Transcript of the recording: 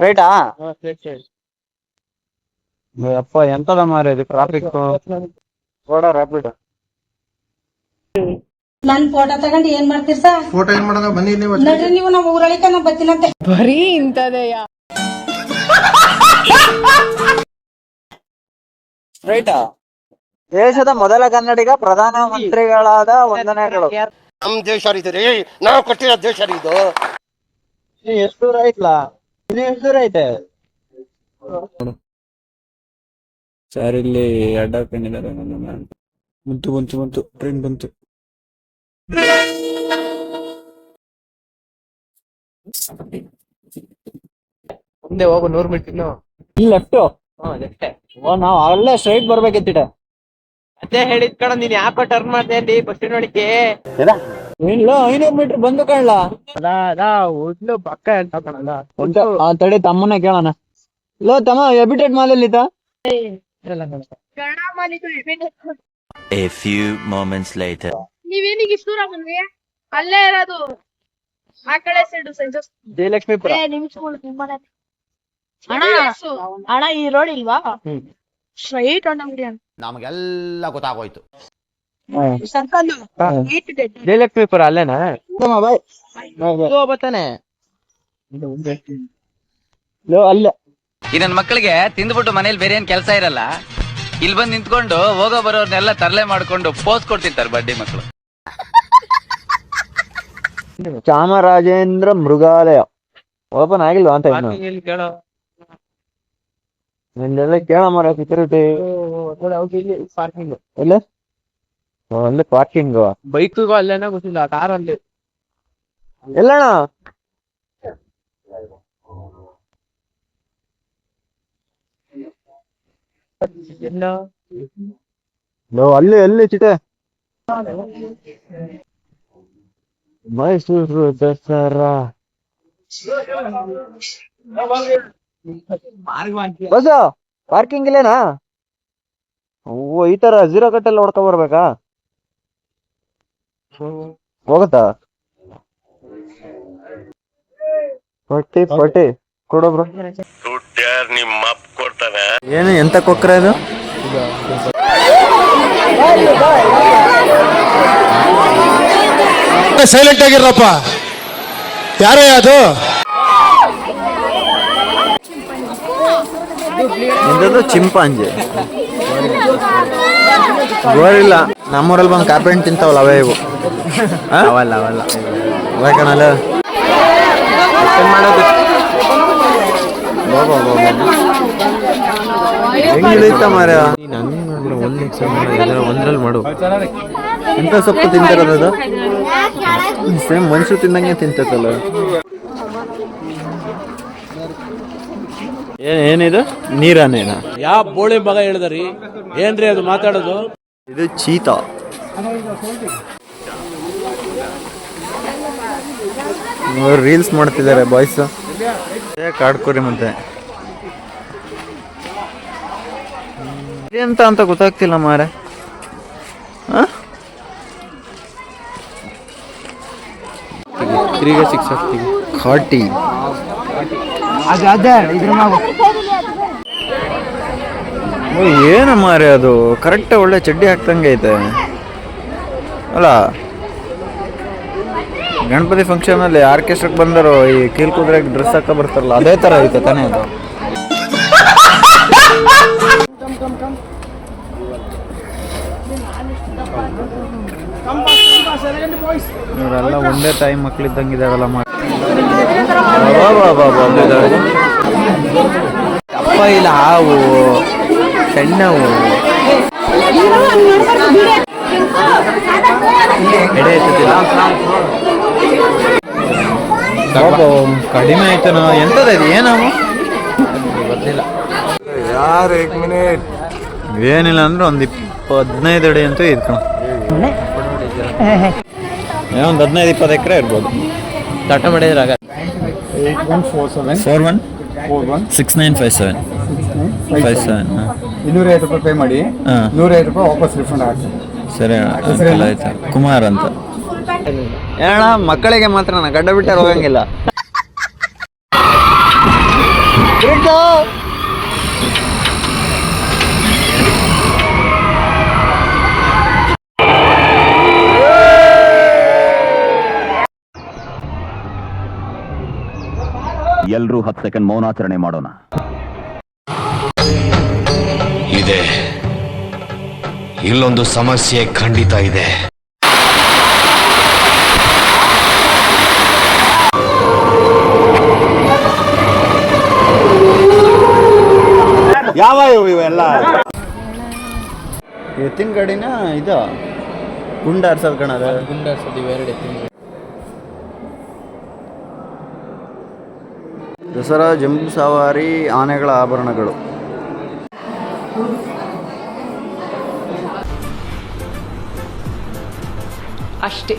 ಸ್ಟ್ರೈಟಾ? ಅಪ್ಪ ಎಂತದ ಮಾರ ಇದು ಟ್ರಾಫಿಕ್. ರ್ಯಾಪಿಡ್. ನನ್ ಫೋಟೋ ತಗೊಂಡು ಏನ್ ಮಾಡ್ತೀರಿ ಸರ್? ಫೋಟೋ ಏನ್ ಮಾಡೋದು? ಬನ್ನಿ ನೀವು ನಡ್ರಿ, ನೀವು ನಮ್ಮ ಊರಳಿಕ ನಾ ಬರ್ತೀನಂತೆ. ಬರೀ ಇಂತದೆಯಾ? ಸ್ಟ್ರೈಟಾ? ದೇಶದ ಮೊದಲ ಕನ್ನಡಿಗ ಪ್ರಧಾನಮಂತ್ರಿಗಳಾದ ವಂದನೆಗಳು. ನಮ್ ದೇಶ ರೀ, ನಾವು ಕಟ್ಟಿರೋ ದೇಶ ಇದು. ಎಷ್ಟು ದೂರ ಐತ್ಲಾ? ಎಷ್ಟು ದೂರ ಐತೆ ಸರ್? ಇಲ್ಲಿ ಅಡ್ಡ ಹಾಕೊಂಡಿದ್ದಾರೆ. ಬಂತು ಟ್ರೈನ್ ಬಂತು. ಮುಂದೆ ಹೋಗು 100 ಮೀಟರ್. ಇಲ್ಲಿ ಲೆಫ್ಟ್. ನಾವ್ ಅಲ್ಲೇ ಸ್ಟ್ರೈಟ್ ಬರ್ಬೇಕಿತ್ತಿಟ. ಅದೇ ಹೇಳಿದ್ ಕಣ, ನೀನ್ ಯಾಕೋ ಟರ್ನ್ ಮಾಡ್ದೆ ಅಲ್ಲಿ ಬಸ್ ಸ್ಟ್ಯಾಂಡ್ ಒಳಗೆ? ಇಲ್ಲ 500 ಮೀಟರ್ ಬಂದು ಕಾಣ್ಲ. ಒಳ್ಳೆ ಪಕ್ಕ ಅಂತ ಕಣಲ್ಲ. ತಡಿ ತಮ್ಮನ್ನ ಕೇಳೋಣ. ಲೋ ತಮ್ಮ, ಎಬಿಟೆಡ್ ಮಾಲೆಲ್ಲಿತ್ತ? A few moments later. ನೀವೇನಿಗೆ ಇಷ್ಟು ದೂರ ಬಂದ್ವಿ? ಅಲ್ಲೇ ಇರೋದು, ಆ ಕಡೆ ಸೈಡು ಸೆಂಟ್ ಜಯಲಕ್ಷ್ಮೀಪುರ. ಅಣ್ಣ ಈ ರೋಡ್ ಇಲ್ವಾ? ಸ್ಟ್ರೈಟ್ ಅಂಗಡಿ ಅಂತ ನಮಗೆಲ್ಲ ಗೊತ್ತಾಗೋಯ್ತು. ಜಯಲಕ್ಷ್ಮೀಪುರ ಅಲ್ಲೇನಾ? ಬಾಯ್ ಬರ್ತಾನೆ ಲೋ ಅಲ್ಲ. ಈ ನನ್ನ ಮಕ್ಕಳಿಗೆ ತಿಂದ್ಬಿಟ್ಟು ಮನೇಲಿ ಬೇರೆ ಏನ್ ಕೆಲಸ ಇರಲ್ಲ, ಇಲ್ಲಿ ಬಂದು ನಿಂತ್ಕೊಂಡು ಹೋಗೋ ಬರೋರ್ನೆಲ್ಲ ತರಲೆ ಮಾಡ್ಕೊಂಡು ಪೋಸ್ ಕೊಡ್ತಿರ್ತಾರೆ ಬಡ್ಡಿ ಮಕ್ಕಳು. ಚಾಮರಾಜೇಂದ್ರ ಮೃಗಾಲಯ ಓಪನ್ ಆಗಿಲ್ವಾ ಅಂತ ಕೇಳೋ. ನಿನ್ನೆಲ್ಲ ಕೇಳ ಮರ ಸೆಕ್ಯೂರಿಟಿ. ಪಾರ್ಕಿಂಗ್ ಇಲ್ಲ ಅಲ್ಲಿ ಪಾರ್ಕಿಂಗ್. ಬೈಕ್ಗೂ ಅಲ್ಲೇನೋ ಗೊತ್ತಿಲ್ಲ, ಕಾರಲ್ಲಿ ಎಲ್ಲಣ್ಣ? ಅಲ್ಲಿ ಎಲ್ಲಿ ಚಿಟೆ? ಮೈಸೂರು ದಸರಾ ಬಸ್ ಪಾರ್ಕಿಂಗ್ ಇಲ್ಲೇನಾ? ಓ, ಈ ತರ 0 ಕಟ್ಟೆಲ್ಲ ಹೊಡ್ಕೊ ಬರ್ಬೇಕಾ? ಹೋಗತ್ತಾ? 40 ಕೊಡೋಬ್ರ. ಏನು ಎಂತ ಕೊಕ್ರ ಇದು? ಸೈಲೆಂಟ್ ಆಗಿರಪ್ಪ. ಯಾರೇ ಅದು? ಎಂತದ್ದು? Chimpanzee gorilla. ನಮ್ಮೂರಲ್ಲಿ ಬಂದು ಕಾರ್ಪೆಂಟ್ ತಿಂತಾವಲ್ಲ ಅವೇ ಇವು. ಅವಲ್ಲ ಕಣಲ್ಲ ಹೆಂಗಿಳಿತ ಮಾರ. ಒಂದ್ರಲ್ಲಿ ಮಾಡು. ಎಂತ ಸೊಪ್ಪು ತಿಂತಿರೋದು? ಸೇಮ್ ಮನುಷ್ಯರು ತಿಂದಂಗೆ ತಿಂತೈತಲ್ಲ. ಏನಿದು? ನೀರಾನೇನ? ಯಾವ ಬೋಳಿ ಮಗ ಹೇಳಿದ್ರಿ? ಏನ್ರಿ ಅದು ಮಾತಾಡೋದು? ಇದು ಚೀತಾ. ರೀಲ್ಸ್ ಮಾಡ್ತಿದ್ದಾರೆ ಬಾಯ್ಸ್. ಕಾಡ್ಕೋರಿ ಮತ್ತೆ ಅಂತ ಗೊತ್ತಾಗ್ತಿಲ್ಲ ಮಾರೆ. ಖಾಟಿ ಏನು ಮಾರೆ ಅದು? ಕರೆಕ್ಟ್ ಒಳ್ಳೆ ಚಡ್ಡಿ ಹಾಕ್ದಂಗೆ ಐತೆ ಅಲ್ಲ? ಗಣಪತಿ ಫಂಕ್ಷನ್ ಅಲ್ಲಿ ಆರ್ಕೆಸ್ಟ್ರಾಕ್ ಬಂದರು ಈ ಕೀಲ್ಕುದ್ರಾಗ ಡ್ರೆಸ್ ಹಾಕ ಬರ್ತಾರಲ್ಲ, ಅದೇ ತರ ಐತೆ ತಾನೇ ಅದು? ಇವರೆಲ್ಲ ಒಂದೇ ತಾಯಿ ಮಕ್ಳಿದ್ದಂಗಿದಾರಲ್ಲ. ಅಪ್ಪ ಇಲ್ಲ, ಹಾವು ಸಣ್ಣವು ಕಡಿಮೆ ಆಯ್ತನ. ಎಂತದ ಇದು? ಏನವು ಗೊತ್ತಿಲ್ಲ. ಯಾರು ಏನಿಲ್ಲ ಅಂದ್ರೆ ಒಂದು 15 ಅಡಿ ಅಂತೂ ಇದ್ಕಣ. ಒಂದು 15-20 ಎಕರೆ ಇರ್ಬೋದು. ತಟ ಮಾಡಿದ್ರೆ ಆಗ 81416957 250 ರೂಪಾಯಿ ಪೇ ಮಾಡಿ, 150 ರೂಪಾಯಿ ವಾಪಸ್ ರಿಫಂಡ್ ಆಗ್ತದೆ. ಸರಿ ಆಯ್ತು. ಕುಮಾರ್ ಅಂತ ಏನಣ್ಣ, ಮಕ್ಕಳಿಗೆ ಮಾತ್ರ ಗಡ್ಡ ಬಿಟ್ಟಾರ ಹೋಗಂಗಿಲ್ಲ. ಎಲ್ರೂ 10 ಸೆಕೆಂಡ್ ಮೌನಾಚರಣೆ ಮಾಡೋಣ. ಇದೆ, ಇಲ್ಲೊಂದು ಸಮಸ್ಯೆ ಖಂಡಿತ ಇದೆ. ಯಾವ ಇವೆಲ್ಲ ಎತ್ತಿನ ಗಾಡಿನ ಇದು ಗುಂಡಾರ್ಸೋದು ಕಣದ ದಸರಾ ಜಂಬೂ ಸವಾರಿ ಆನೆಗಳ ಆಭರಣಗಳು. ಅಷ್ಟೇ.